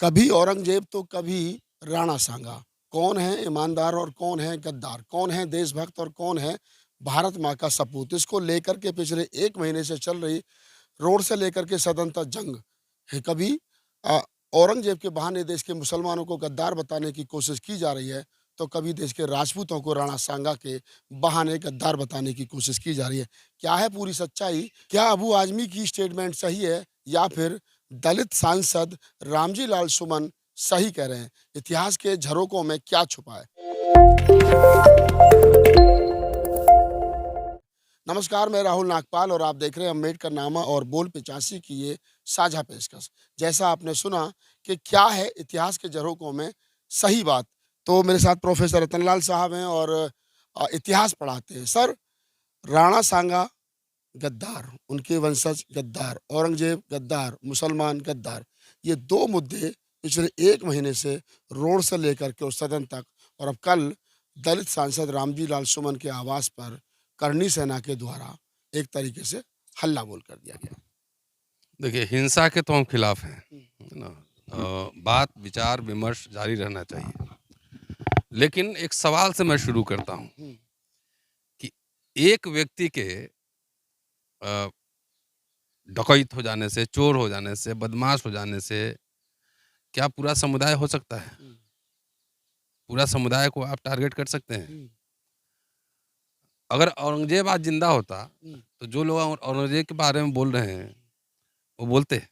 कभी औरंगजेब तो कभी राणा सांगा। कौन है ईमानदार और कौन है गद्दार? कौन है देशभक्त और कौन है भारत माँ का सपूत? इसको लेकर के पिछले 1 महीने से चल रही रोड से लेकर के सदन तक जंग है। कभी अ, औरंगजेब के बहाने देश के मुसलमानों को गद्दार बताने की कोशिश की जा रही है, तो कभी देश के राजपूतों को राणा सांगा के बहाने गद्दार बताने की कोशिश की जा रही है। क्या है पूरी सच्चाई? क्या अबू आजमी की स्टेटमेंट सही है या फिर दलित सांसद रामजी लाल सुमन सही कह रहे हैं? इतिहास के झरोकों में क्या छुपा है? नमस्कार, मैं राहुल नागपाल और आप देख रहे हैं अम्बेडकर नामा और बोल 85 की ये साझा पेशकश। जैसा आपने सुना कि क्या है इतिहास के झरोकों में सही बात, तो मेरे साथ प्रोफेसर रतनलाल साहब हैं और इतिहास पढ़ाते हैं। सर, राणा सांगा गद्दार, उनके वंशज गद्दार, औरंगजेब गद्दार, मुसलमान गद्दार, ये 2 मुद्दे पिछले 1 महीने से रोड से लेकर के उस सदन तक और अब कल दलित सांसद रामजी लाल सुमन के आवास पर करनी सेना के द्वारा एक तरीके से हल्ला बोल कर दिया गया। देखिए, हिंसा के तो हम खिलाफ हैं, हुँ, है ना? बात विचार विमर्श जारी रहना चाहिए। लेकिन एक सवाल से मैं शुरू करता हूँ हुँ, कि एक व्यक्ति के अ, डकैत हो जाने से, चोर हो जाने से, बदमाश हो जाने से क्या पूरा समुदाय हो सकता है? हुँ, पूरा समुदाय को आप टारगेट कर सकते हैं? हुँ, अगर औरंगज़ेब आज ज़िंदा होता, हुँ, तो जो लोग औरंगज़ेब के बारे में बोल रहे हैं, वो बोलते?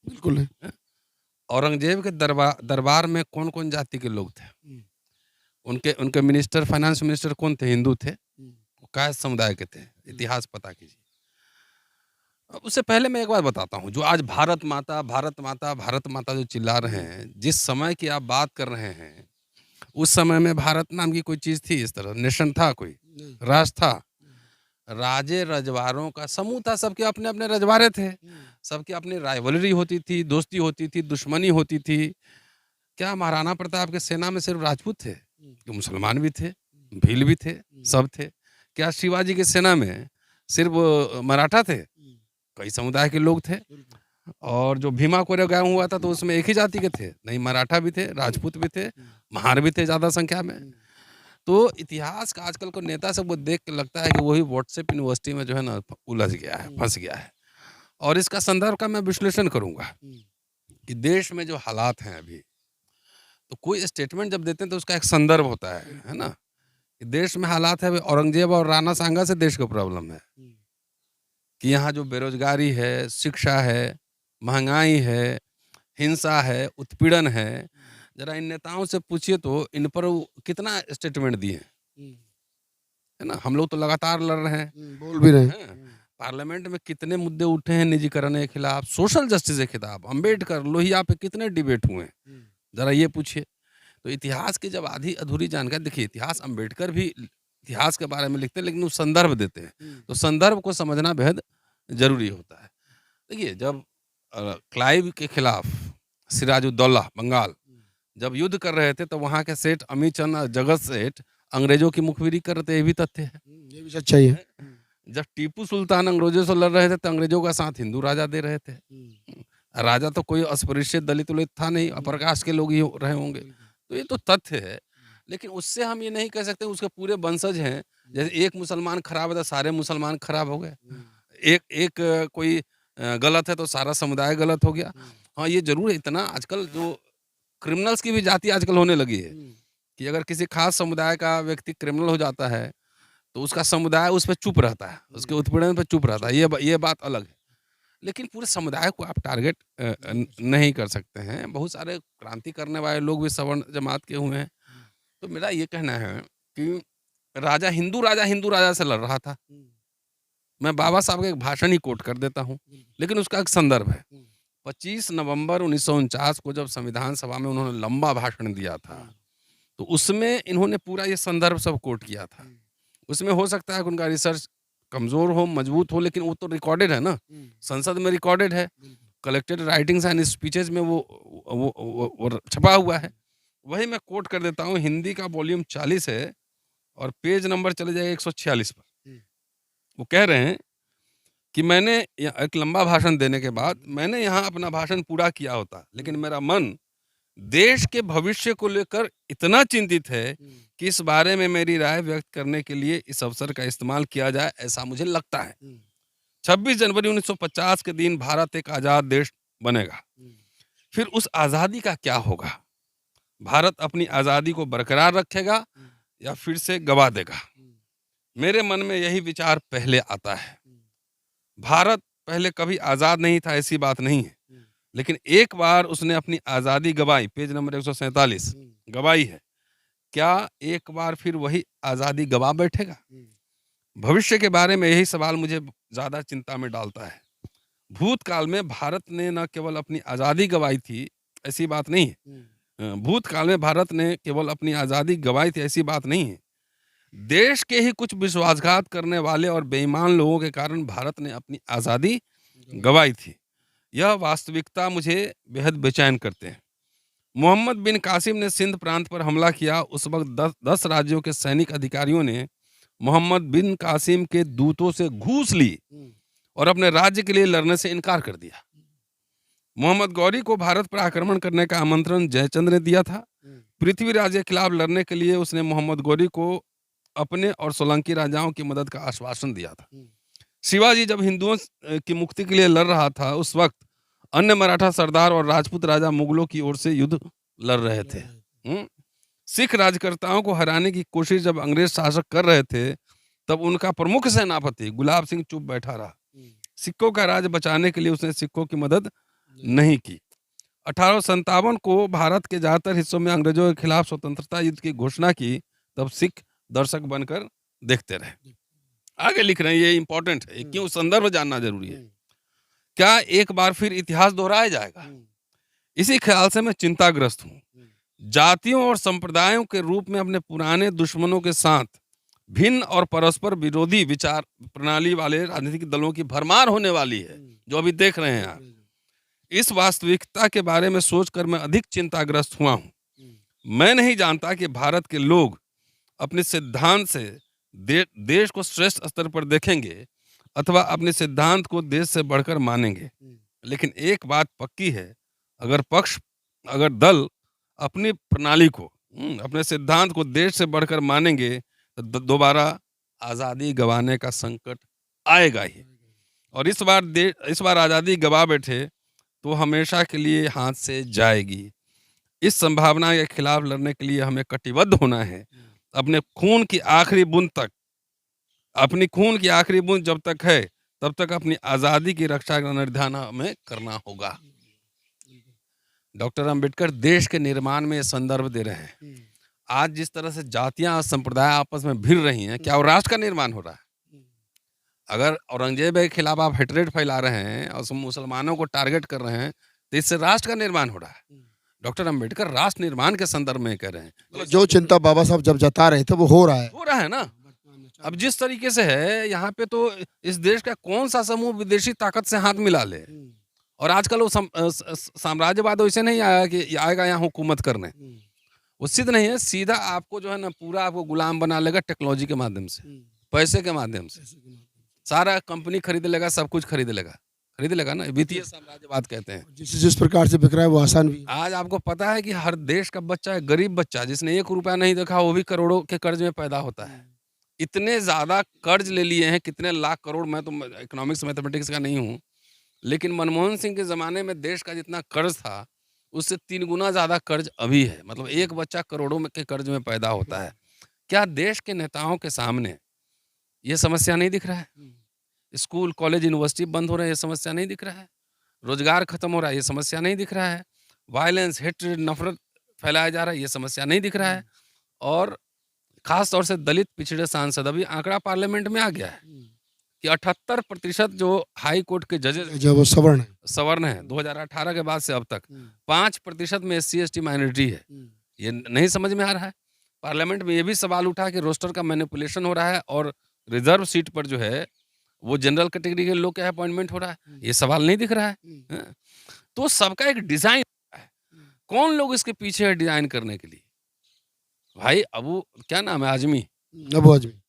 बिल्कुल है। हैं? औरंगज़ेब के दरबार में कौन-कौन जाति के लोग थे? हुँ, उनके उनके मिनिस्टर, फाइनेंस मिनिस्टर कौन थे? हिंदू थे? हुँ, वो काय समुदाय के थे? हुँ, इतिहास पता कीजिए। उससे पहले मैं एक बात बताता हूँ, जो आज भारत माता, भारत माता, भारत माता जो चिल्ला रहे हुँ, हैं, जिस समय की आप बात कर रहे हैं, उस समय में भारत नाम की कोई चीज़ थी इस तरह? नेशन था कोई? नहीं, राष्ट्र था? हुँ, राजे रजवाड़ों का समूह था, सबके अपने-अपने रजवाड़े थे। हुँ, सबकी अपनी राइवलरी होती थी, दोस्ती होती थी, दुश्मनी होती थी। क्या महाराणा प्रताप के सेना में सिर्फ राजपूत थे? हुँ, कि मुसलमान भी थे, हुँ, भील भी थे, हुँ, सब थे। क्या शिवाजी की सेना में सिर्फ मराठा थे? हुँ, कई समुदाय के लोग थे। बिल्कुल। और जो भीमा कोरेगांव हुआ था तो उसमें एक ही जाति के थे, नहीं मराठा भी थे, राजपूत भी थे, हुँ, महार भी थे ज़्यादा संख्या में। हुँ, तो इतिहास का आजकल को नेता सबको देख के लगता है कि वही व्हाट्सएप यूनिवर्सिटी में जो है ना उलझ गया है, हुँ, फँस गया है। और इसका संदर्भ का मैं विश्लेषण करूँगा हुँ, कि देश में जो हालात हैं अभी, तो कोई स्टेटमेंट जब देते हैं तो उसका एक संदर्भ होता है बिल्कुल। ना? कि देश में हालात है अभी औरंगज़ेब और राणा सांगा से देश को प्रॉब्लम है, हुँ, कि यहाँ जो बेरोज़गारी है, शिक्षा है, महँगाई है, हिंसा है, उत्पीड़न है। हुँ, ज़रा इन नेताओं से पूछिए तो इन पर वो कितना स्टेटमेंट दिए हैं, हुँ, है ना? हम लोग तो लगातार लड़ रहे हैं, हुँ, बोल भी रहे हैं। हैं? हुँ, पार्लियामेंट में कितने मुद्दे उठे हैं निजीकरण के खिलाफ, सोशल जस्टिस के खिलाफ, अम्बेडकर, लोहिया पे कितने डिबेट हुए हैं, हुँ, ज़रा ये पूछिए। तो इतिहास की जब आधी अधूरी जानकारी देखिए इतिहास अम्बेडकर भी इतिहास के बारे में लिखते हैं लेकिन वो संदर्भ देते हैं, हुँ, तो संदर्भ को समझना बेहद ज़रूरी होता है। देखिए जब क्लाइव के खिलाफ सिराजुद्दौला बंगाल हुँ, जब युद्ध कर रहे थे तो वहाँ के सेठ अमीचंद और जगत सेठ अंग्रेजों की मुखबिरी कर रहे थे, ये भी तथ्य है। हुँ, ये भी सच्चाई है। हैं? हुँ, जब टीपू सुल्तान अंग्रेजों से लड़ रहे थे तो अंग्रेजों का साथ हिंदू राजा दे रहे थे। हुँ, राजा तो कोई अस्पृश्य दलित उलित था नहीं, हुँ, अपर कास्ट के लोग ही रहे होंगे। बिल्कुल। तो ये तो तथ्य है। लेकिन उससे हम ये नहीं कह सकते उसके पूरे वंशज हैं। हुँ, जैसे एक मुसलमान खराब है तो सारे मुसलमान खराब हो गए। हुँ, एक एक कोई गलत है तो सारा समुदाय गलत हो गया। हुँ, हाँ, ये ज़रूर है इतना आजकल जो क्रिमिनल्स की भी जाति आजकल होने लगी है, हुँ, कि अगर किसी खास समुदाय का व्यक्ति क्रिमिनल हो जाता है, तो उसका समुदाय उस पे चुप रहता है, उसके हुँ, उत्पीड़न पे चुप रहता चुप है, रहता है। ये बात अलग है। लेकिन पूरे समुदाय को आप टारगेट नहीं कर सकते। नहीं कर सकते हैं। बहुत सारे क्रांति करने वाले लोग भी सवर्ण जमात के हुए हैं। हुँ, तो मेरा ये कहना है कि हिंदू राजा से लड़ रहा था। हुँ, मैं बाबा साहब का एक भाषण ही कोट कर देता हूँ, बिल्कुल। लेकिन उसका एक संदर्भ है। हुँ, 25 नवंबर 1949 को जब संविधान सभा में उन्होंने लंबा भाषण दिया था, हुँ, तो उसमें इन्होंने पूरा ये संदर्भ सब कोट किया था। हुँ, उसमें हो सकता है कि उनका रिसर्च कमज़ोर हो, मजबूत हो, लेकिन वो तो रिकॉर्डेड है ना, हुँ, संसद में रिकॉर्डेड है। बिल्कुल। कलेक्टेड राइटिंग्स एंड स्पीचेज़ में वो छपा हुआ है। हुँ, वही मैं कोट कर देता हूँ, हिंदी का वॉल्यूम 40 है और पेज नंबर चले जाइए 146 पर। हुँ, वो कह रहे हैं कि मैंने य एक लंबा भाषण देने के बाद हुँ, मैंने यहाँ अपना भाषण पूरा किया होता, लेकिन हुँ, मेरा मन देश के भविष्य को लेकर इतना चिंतित है कि इस बारे में मेरी राय व्यक्त करने के लिए इस अवसर का इस्तेमाल किया जाए, ऐसा मुझे लगता है। 26 जनवरी 1950 के दिन भारत एक आज़ाद देश बनेगा। फिर उस आज़ादी का क्या होगा? भारत अपनी आज़ादी को बरकरार रखेगा या फिर से गवा देगा? मेरे मन में यही विचार पहले आता है। भारत पहले कभी आज़ाद नहीं था, ऐसी बात नहीं है, लेकिन एक बार उसने अपनी आज़ादी गवाई, पेज नंबर 147 गवाई है। क्या एक बार फिर वही आज़ादी गवा बैठेगा? भविष्य के बारे में यही सवाल मुझे ज़्यादा चिंता में डालता है। भूतकाल में भारत ने न केवल अपनी आज़ादी गवाई थी, ऐसी बात नहीं है। भूतकाल में भारत ने केवल अपनी आज़ादी गवाई थी, ऐसी बात नहीं है। देश के ही कुछ विश्वासघात करने वाले और बेईमान लोगों के कारण भारत ने अपनी आज़ादी गवाई थी। यह वास्तविकता मुझे बेहद बेचैन करते हैं। मोहम्मद बिन कासिम ने सिंध प्रांत पर हमला किया। उस वक्त 10 राज्यों के सैनिक अधिकारियों ने मोहम्मद बिन कासिम के दूतों से घूस ली और अपने राज्य के लिए लड़ने से इनकार कर दिया। मोहम्मद गौरी को भारत पर आक्रमण करने का आमंत्रण जयचंद्र ने दिया था। पृथ्वीराज के खिलाफ लड़ने के लिए उसने मोहम्मद गौरी को अपने और सोलंकी राजाओं की मदद का आश्वासन दिया था। शिवाजी जब हिंदुओं की मुक्ति के लिए लड़ रहा था, उस वक्त अन्य मराठा सरदार और राजपूत राजा मुगलों की ओर से युद्ध लड़ रहे थे। सिख राजकर्ताओं को हराने की कोशिश जब अंग्रेज शासक कर रहे थे, तब उनका प्रमुख सेनापति गुलाब सिंह चुप बैठा रहा। सिखों का राज बचाने के लिए उसने सिखों की मदद नहीं की। 1857 को भारत के ज्यादातर हिस्सों में अंग्रेजों के खिलाफ स्वतंत्रता युद्ध की घोषणा की, तब सिख दर्शक बनकर देखते रहे। आगे लिख रहे हैं, ये इंपॉर्टेंट है, क्यों संदर्भ जानना जरूरी है। क्या एक बार फिर इतिहास दोहराया जाएगा? इसी ख्याल से मैं चिंताग्रस्त हूँ। जातियों और संप्रदायों के रूप में अपने पुराने दुश्मनों के साथ भिन्न और परस्पर विरोधी विचार प्रणाली वाले राजनीतिक दलों की भरमार होने वाली है, जो अभी देख रहे हैं आप। इस वास्तविकता के बारे में सोचकर मैं अधिक चिंताग्रस्त हुआ हूँ। मैं नहीं जानता कि भारत के लोग अपने सिद्धांत से देश को श्रेष्ठ स्तर पर देखेंगे अथवा अपने सिद्धांत को देश से बढ़कर मानेंगे। लेकिन एक बात पक्की है, अगर दल अपनी प्रणाली को, अपने सिद्धांत को देश से बढ़कर मानेंगे, तो दोबारा आज़ादी गंवाने का संकट आएगा ही। और इस बार आज़ादी गंवा बैठे तो हमेशा के लिए हाथ से जाएगी। इस संभावना के खिलाफ लड़ने के लिए हमें कटिबद्ध होना है। अपनी खून की आखिरी बूंद जब तक है, तब तक अपनी आज़ादी की रक्षा का निर्धारण हमें करना होगा। डॉक्टर अंबेडकर देश के निर्माण में संदर्भ दे रहे हैं। आज जिस तरह से जातियां और संप्रदाय आपस में भिड़ रही हैं, क्या वो राष्ट्र का निर्माण हो रहा है? अगर औरंगजेब के खिलाफ आप हेटरेट फैला रहे हैं और मुसलमानों को टारगेट कर रहे हैं, तो इससे राष्ट्र का निर्माण हो रहा है। डॉक्टर अंबेडकर राष्ट्र निर्माण के संदर्भ में कह रहे हैं। जो चिंता बाबा साहब जब जता रहे थे वो हो रहा है ना। अब जिस तरीके से है यहाँ पे, तो इस देश का कौन सा समूह विदेशी ताकत से हाथ मिला ले। और आजकल वो साम्राज्यवाद वैसे नहीं आया कि आएगा यहाँ हुकूमत करने, वो सिद्ध नहीं है। सीधा आपको जो है ना, पूरा आपको गुलाम बना लेगा टेक्नोलॉजी के माध्यम से, पैसे के माध्यम से। सारा कंपनी खरीद लेगा, सब कुछ खरीद लेगा ना। वित्तीय साम्राज्यवाद कहते हैं। जिस प्रकार से बिक रहा है वो आसान भी। आज आपको पता है कि हर देश का बच्चा, गरीब बच्चा जिसने 1 रुपया नहीं देखा, वो भी करोड़ों के कर्ज में पैदा होता है। इतने ज्यादा कर्ज ले लिए हैं, कितने लाख करोड़। मैं तो इकोनॉमिक्स मैथमेटिक्स का नहीं हूँ, लेकिन मनमोहन सिंह के ज़माने में देश का जितना कर्ज था, उससे 3 गुना ज़्यादा कर्ज अभी है। मतलब एक बच्चा करोड़ों में के कर्ज में पैदा होता है। क्या देश के नेताओं के सामने ये समस्या नहीं दिख रहा है? स्कूल, कॉलेज, यूनिवर्सिटी बंद हो रहे हैं, ये समस्या नहीं दिख रहा है? रोजगार खत्म हो रहा है, ये समस्या नहीं दिख रहा है? वायलेंस, हेट्रेड, नफरत फैलाया जा रहा है, ये समस्या नहीं दिख रहा है? और खास तौर से दलित पिछड़े सांसद, अभी आंकड़ा पार्लियामेंट में आ गया है कि 78% जो हाई कोर्ट के जजेस जो वो सवर्ण है 2018 के बाद से अब तक 5% में SC ST माइनॉरिटी है। ये नहीं समझ में आ रहा है। पार्लियामेंट में ये भी सवाल उठा कि रोस्टर का मैनिपुलेशन हो रहा है और रिजर्व सीट पर जो है वो जनरल कैटेगरी के लोग का अपॉइंटमेंट हो रहा है। ये सवाल नहीं दिख रहा है। तो सबका एक डिजाइन है। कौन लोग इसके पीछे है डिजाइन करने के लिए? भाई क्या नाम है,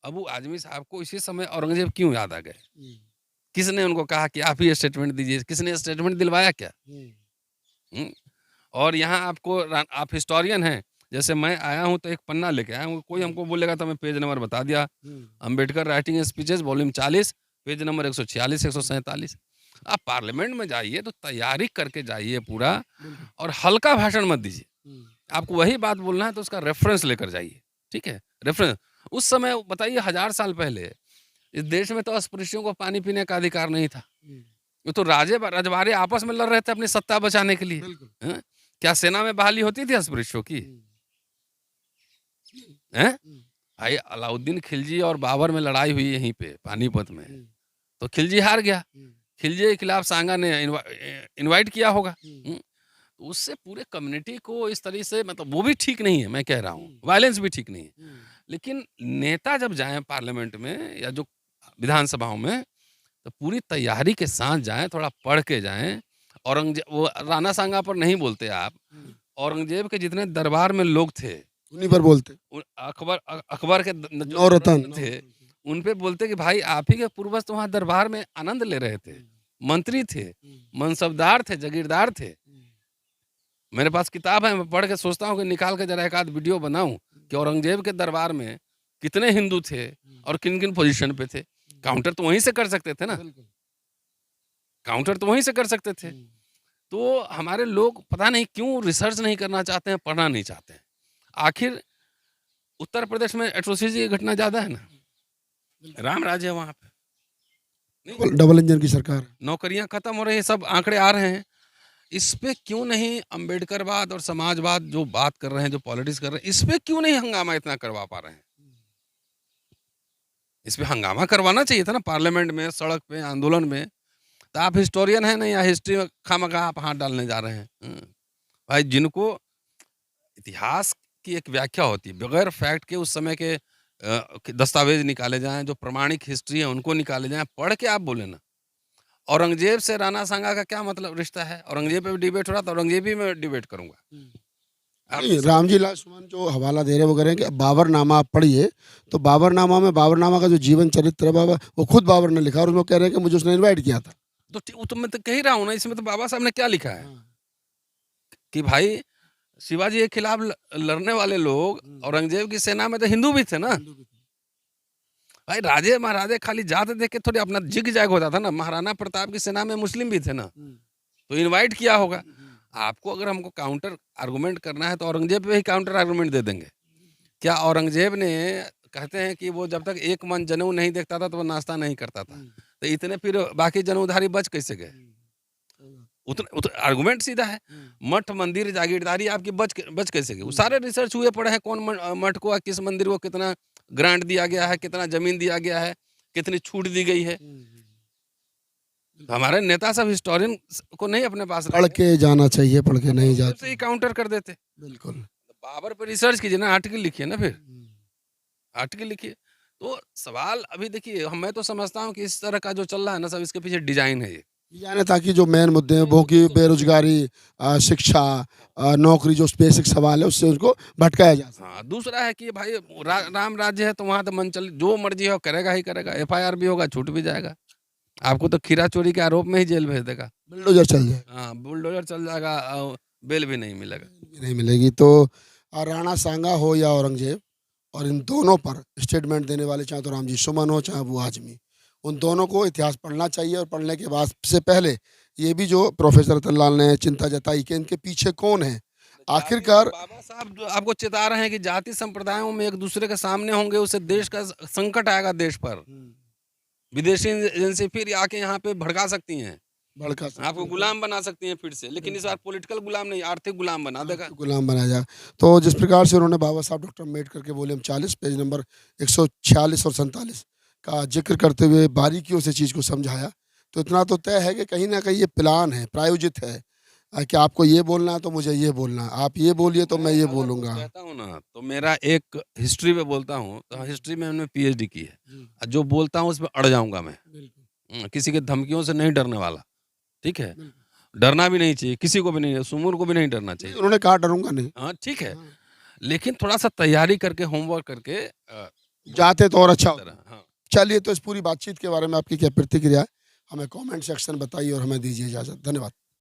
अबू आजमी साहब को इसी समय औरंगजेब क्यों याद आ गए? किसने उनको कहा कि आप ही स्टेटमेंट दीजिए? किसने स्टेटमेंट दिलवाया क्या? और यहाँ आपको आप हिस्टोरियन हैं, जैसे मैं आया हूँ तो एक पन्ना लेके आया हूँ, कोई हमको बोलेगा तो मैं पेज नंबर बता दिया, Ambedkar writing speeches volume 40 page number 146 147। आप पार्लियामेंट में जाइए तो तैयारी करके जाइए पूरा, और हल्का भाषण मत दीजिए। आपको वही बात बोलना है तो उसका रेफरेंस लेकर जाइए, ठीक है? रेफरेंस उस समय बताइए 1000 साल पहले इस देश में तो अस्पृश्यों को पानी पीने का अधिकार नहीं था। वो तो रजवाड़े आपस में लड़ रहे थे अपनी सत्ता बचाने के लिए। हैं? क्या सेना में बहाली होती थी अस्पृश्यों की? हैं? भाई अलाउद्दीन खिलजी और बाबर में लड़ाई हुई यहीं पे पानीपत में, तो खिलजी हार गया। खिलजी के खिलाफ सांगा ने इनवाइट किया होगा। तो उससे पूरे कम्युनिटी को इस तरह से, मतलब वो भी ठीक नहीं है, मैं कह रहा हूँ वायलेंस भी ठीक नहीं है। लेकिन नेता जब जाएं पार्लियामेंट में या जो विधानसभाओं में, तो पूरी तैयारी के साथ जाएं, थोड़ा पढ़ के जाएं। औरंगजेब, वो राणा सांगा पर नहीं बोलते आप, औरंगजेब के जितने दरबार में लोग थे उन्हीं पर बोलते। अकबर के जो नौरतन थे उन पे बोलते कि भाई आप ही के पूर्वज तो वहाँ दरबार में आनंद ले रहे थे, मंत्री थे, मनसबदार थे, जागीरदार थे। मेरे पास किताब है, मैं पढ़ के सोचता हूँ कि निकाल के जरा एक आध वीडियो बनाऊं कि औरंगजेब के दरबार में कितने हिंदू थे और किन किन पोजीशन पे थे। काउंटर तो वहीं से कर सकते थे ना, काउंटर तो वहीं से कर सकते थे। तो हमारे लोग पता नहीं क्यों रिसर्च नहीं करना चाहते हैं, पढ़ना नहीं चाहते हैं। आखिर उत्तर प्रदेश में एट्रोसिटी की घटना ज्यादा है ना, राम राज्य है वहां पे, डबल इंजन की सरकार। नौकरियां खत्म हो रही है, सब आंकड़े आ रहे हैं। इस पे क्यों नहीं अंबेडकरवाद और समाजवाद जो बात कर रहे हैं, जो पॉलिटिक्स कर रहे हैं, इस पे क्यों नहीं हंगामा इतना करवा पा रहे हैं? इस पे हंगामा करवाना चाहिए था ना, पार्लियामेंट में, सड़क पे, आंदोलन में। तो आप हिस्टोरियन हैं ना, या हिस्ट्री में खामखा आप हाथ डालने जा रहे हैं? भाई जिनको इतिहास की एक व्याख्या होती है, बगैर फैक्ट के उस समय के दस्तावेज निकाले जाएं, जो प्रमाणिक हिस्ट्री है उनको निकाले जाएं, पढ़ के आप बोले ना। औरंगजेब से राणा सांगा का क्या मतलब रिश्ता है? औरंगजेब पे भी डिबेट हो रहा था, औरंगजेब ही में डिबेट करूंगा। नहीं, रामजी लाल सुमन जो हवाला दे रहे वो कह रहे हैं कि बाबरनामा आप पढ़िए, तो बाबरनामा में बाबरनामा का जो जीवन चरित्र है बाबा, वो खुद बाबर ने लिखा, और उसमें कह रहे हैं कि मुझे उसने इनवाइट किया था। तो वो तो मैं तो कह ही रहा हूँ ना, इसमें तो बाबा साहब ने क्या लिखा है कि भाई शिवाजी के खिलाफ लड़ने वाले लोग औरंगजेब की सेना में तो हिंदू भी थे ना। भाई राजे महाराजे खाली जात देख के थोड़ी अपना जिग जाग होता था ना। महाराणा प्रताप की सेना में मुस्लिम भी थे ना, तो इनवाइट किया होगा। आपको अगर हमको काउंटर आर्गुमेंट करना है तो औरंगजेब पे ही काउंटर आर्गुमेंट दे देंगे। क्या औरंगजेब ने, कहते हैं कि वो जब तक एक मन जनेऊ नहीं देखता था तो वो नाश्ता नहीं करता था, तो इतने फिर बाकी जनेऊधारी बच कैसे गए? उतना आर्गुमेंट सीधा है। मठ मंदिर जागीरदारी आपकी बच कैसे गई? वो सारे रिसर्च हुए पड़े हैं, कौन मठ को, किस मंदिर को कितना ग्रांट दिया गया है, कितना जमीन दिया गया है, कितनी छूट दी गई है। हमारे नेता सब हिस्टोरियन को नहीं अपने पास पढ़ के जाना चाहिए, पढ़ के नहीं जाते। ही काउंटर कर देते। बिल्कुल। बाबर पे रिसर्च कीजिए ना, आर्टिकल लिखिए ना, फिर आर्टिकल लिखिए। तो सवाल अभी देखिए, मैं तो समझता हूँ कि इस तरह का जो चल रहा है ना, सब इसके पीछे डिजाइन है ये। यानी ताकि जो मेन मुद्दे हैं वो की बेरोजगारी, शिक्षा, नौकरी, जो बेसिक सवाल है उससे उनको भटकाया जा सके। हाँ, दूसरा है कि भाई राम राज्य है तो वहाँ तो मन चल, जो मर्जी हो करेगा ही करेगा, FIR भी होगा, छूट भी जाएगा। आपको तो खीरा चोरी के आरोप में ही जेल भेज देगा, बुलडोजर चल जाए। हाँ बुलडोजर चल जाएगा, बेल भी नहीं मिलेगा। नहीं मिलेगी। तो राणा सांगा हो या औरंगजेब, और इन दोनों पर स्टेटमेंट देने वाले, चाहे तो रामजी सुमन हो चाहे वो आजमी, उन दोनों को इतिहास पढ़ना चाहिए। और पढ़ने के बाद से पहले ये भी जो प्रोफेसर रतनलाल ने चिंता जताई कि इनके पीछे कौन है आखिरकार। बाबा साहब जो आपको चेता रहे हैं कि जाति संप्रदायों में एक दूसरे के सामने होंगे, उससे देश का संकट आएगा देश पर। विदेशी एजेंसी फिर आके यहाँ पे भड़का सकती हैं, भड़का आपको गुलाम बना सकती हैं फिर से। लेकिन इस बार पॉलिटिकल गुलाम नहीं, आर्थिक गुलाम बना देगा, गुलाम बनाया जाए। तो जिस प्रकार से उन्होंने बाबा साहब डॉक्टर अम्बेडकर के वॉल्यूम 40 पेज नंबर 146 और 47 का जिक्र करते हुए बारीकियों से चीज़ को समझाया, तो इतना तो तय है कि कहीं ना कहीं ये प्लान है, प्रायोजित है कि आपको ये बोलना है तो मुझे ये बोलना है, आप ये बोलिए तो मैं ये बोलूँगा। कहता हूँ ना, तो मेरा एक हिस्ट्री पे बोलता हूँ, तो हिस्ट्री में मैंने PhD की है। जो बोलता हूँ उसमें अड़ जाऊंगा मैं। किसी के धमकियों से नहीं डरने वाला, ठीक है? डरना भी नहीं चाहिए, किसी को भी नहीं, सुमूर को भी नहीं डरना चाहिए। उन्होंने कहा डरूंगा नहीं। हाँ ठीक है, लेकिन थोड़ा सा तैयारी करके, होमवर्क करके जाते तो और अच्छा होता। हाँ। चलिए, तो इस पूरी बातचीत के बारे में आपकी क्या प्रतिक्रिया है, हमें कमेंट सेक्शन बताइए और हमें दीजिए इजाज़त। धन्यवाद।